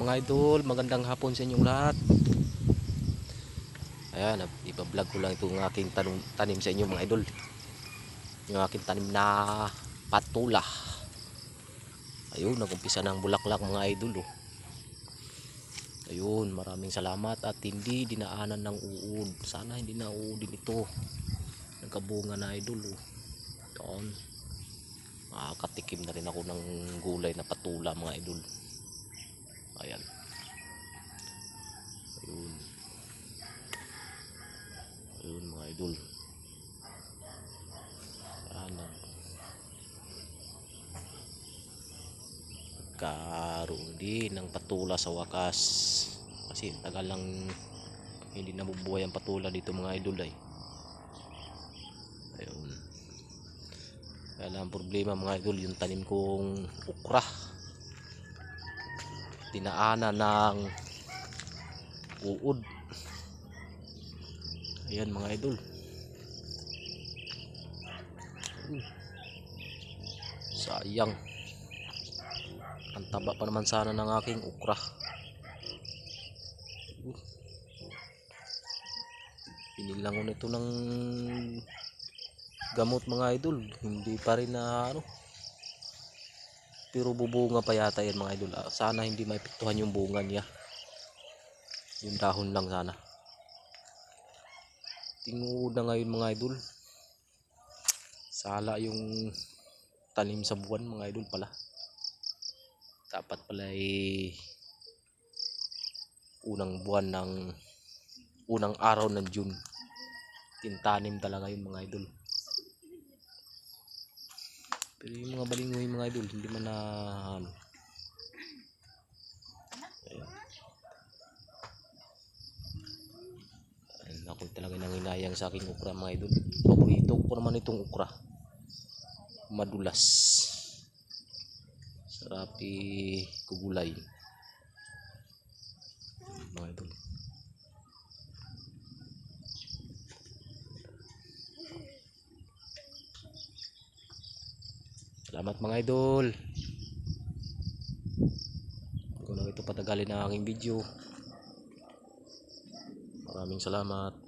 mga idol, magandang hapon sa inyong lahat. Ayan, ipa-vlog ko lang itong aking tanim sa inyo mga idol. Yung aking tanim na patula. Ayun, nagumpisa ng bulaklak mga idol. Oh. Ayun, maraming salamat at hindi dinaanan ng uod. Sana hindi na uudin ito. Nagkabunga na idol. Oh. Doon. Makakatikim na rin ako ng gulay na patula mga idol. Ayan. Ayun. Ayun mga idol. Ayan. Karoon din ng patula sa wakas. Kasi tagal lang hindi nabubuhay ang patula dito mga idol ay. Ayun. Kaya lang ang problema mga idol, yung tanim kong ukra. Dinaanan ng uod. Ayan mga idol. Sayang. Ang taba pa naman sana ng aking ukra. Pinilang ko nito ng gamot mga idol. Hindi pa rin na ano. Pero bubunga pa yata yan mga idol. Sana hindi maipektuhan yung bunga niya. Yung dahon lang sana. Tingud na ngayon mga idol. Sala yung tanim sa buwan mga idol pala. Dapat pala unang araw ng June. Tintanim talaga yung mga idol. Pero yung mga balingoy mga idol hindi man na ano. Ako talaga nanginayang sa aking ukra mga idol. Paborito ko naman itong ukra. Madulas. Sarap kugulay. Mga idol. Salamat mga idol. Hindi ko na ito patagalin ang aking video. Maraming salamat.